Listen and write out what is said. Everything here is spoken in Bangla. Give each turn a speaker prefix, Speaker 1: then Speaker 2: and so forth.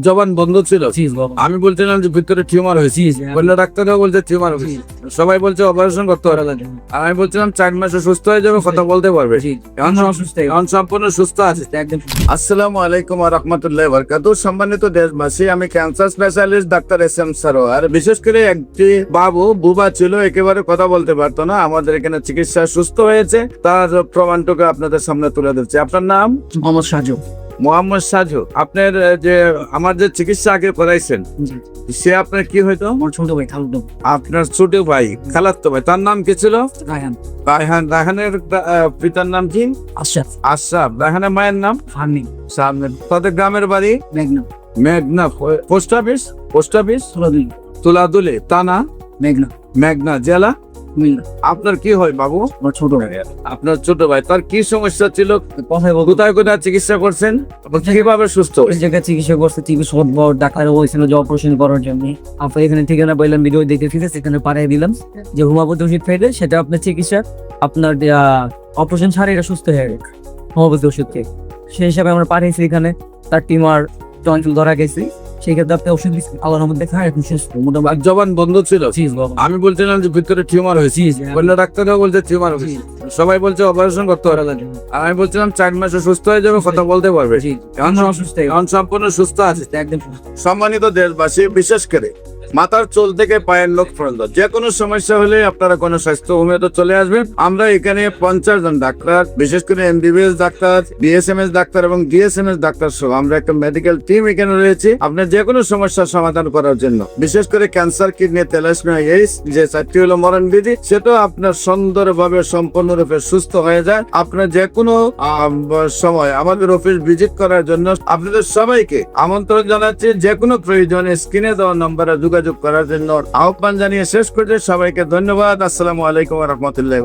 Speaker 1: জবান বন্ধ ছিল। আমি বলছিলাম যে ভিতরে টিউমার হয়েছে, বললো ডাক্তারও বলছে টিউমার হয়েছে, সবাই বলছে অপারেশন করতে হবে। আর আমি বলছিলাম 4 মাসে সুস্থ হয়ে যাবে, কথা বলতে পারবে। এখন সম্পূর্ণ সুস্থ আছে। আসসালামু আলাইকুম ওয়া রাহমাতুল্লাহি ওয়া বারাকাতুহু। সম্মানিত দেশবাসী, আমি cancer specialist doctor SM Sarwar. বিশেষ করে একটি বুবা ছিল, একেবারে কথা বলতে পারতো না। আমাদের এখানে চিকিৎসা সুস্থ হয়েছে, তার প্রমাণটুকু আপনাদের সামনে তুলে ধরছি। আপনার নাম?
Speaker 2: মোহাম্মদ সাজু।
Speaker 1: মোহাম্মদ সাজু। আপনার যে আমার যে চিকিৎসা আগে করাইছেন, সে আপনার কি হইতো?
Speaker 2: আমার ছোট ভাই খালুদম।
Speaker 1: আপনার ছোট ভাই, খালাতো ভাই, তার নাম কি ছিল?
Speaker 2: রায়হান।
Speaker 1: রায়হান। রায়হানের পিতার নাম কি?
Speaker 2: আশরাফ।
Speaker 1: আশরাফ। রায়হানের মায়ের নাম?
Speaker 2: ফার্মিং।
Speaker 1: সামনে। তাদের গ্রামের বাড়ি?
Speaker 2: মেঘনা।
Speaker 1: মেঘনা। Post office? Post office
Speaker 2: তুলাদুলি।
Speaker 1: তুলাদুলি। থানা?
Speaker 2: মেঘনা।
Speaker 1: মেঘনা। জেলা?
Speaker 2: কুমিল্লা।
Speaker 1: আপনার কি হয় বাবু?
Speaker 2: আমার ছোট ভাই।
Speaker 1: আপনার ছোট ভাই, তার কি সমস্যা ছিল?
Speaker 2: কথাই বলতো।
Speaker 1: কোথায় কোথায় চিকিৎসা করছেন এবং কিভাবে সুস্থ?
Speaker 2: ওই জায়গায় চিকিৎসা করছে, টিভি সদবর ডাক্তার বলছিল যে অপারেশন করার জন্য। আপনার এখানে ঠিকানা পাইলাম, ভিডিও দেখে ফিরে সেখানে পাঠিয়ে দিলাম যে হোমিওপ্যাথি ওষুধ খাইলে সেটা আপনার চিকিৎসা, আপনার অপারেশন ছাড়া এটা সুস্থ হয়ে গেছে হোমিওপ্যাথি ওষুধ খেয়ে। সেই হিসাবে আমরা পাঠিয়েছি এখানে, তার টিউমার টনসিল ধরা গেছে। সেই ক্ষেত্রে আপনি ওষুধ দিচ্ছেন, আল্লাহর রহমতে দেখা এখন সুস্থ মোটামুটি।
Speaker 1: আর জবান বন্ধ ছিল। আমি বলছিলাম যে ভিতরে টিউমার হয়েছে, বললো ডাক্তারও বলছে টিউমার হয়েছে, সবাই বলছে অপারেশন করতে হবে। আর আমি বলছিলাম 4 মাসে সুস্থ হয়ে যাবে, কথা বলতে পারবে। এখন সম্পূর্ণ সুস্থ আছে।
Speaker 2: একদম।
Speaker 1: সম্মানিত দেশবাসী, বিশেষ করে মাথার চুল থেকে পায়ের নখ পর্যন্ত যে কোনো সমস্যা হলে আপনারা কোনো স্বাস্থ্য হোমিওতে চলে আসবেন। আমরা এখানে 50 জন ডাক্তার, বিশেষ করে MBBS ডাক্তার, BSMS ডাক্তার এবং DSMS ডাক্তার সহ আমরা একটা মেডিকেল টিম এখানে রয়েছে আপনার যে কোনো সমস্যার সমাধান করার জন্য। বিশেষ করে ক্যান্সার, কিডনি, থ্যালাসেমিয়া, এইডস, যে 4টি হলো মরণ বিধি, সেটাও আপনার সুন্দরভাবে সম্পূর্ণরূপে সুস্থ হয়ে যায়। আপনার যে কোনো সময় আমাদের অফিস ভিজিট করার জন্য আপনাদের সবাইকে আমন্ত্রণ জানাচ্ছি। যে কোনো প্রয়োজনে স্ক্রিনে দেওয়া নম্বরে যোগাযোগ করার জন্য আহ্বান জানিয়ে শেষ করতে সবাইকে ধন্যবাদ। আসসালামু আলাইকুম ওয়া রাহমাতুল্লাহি।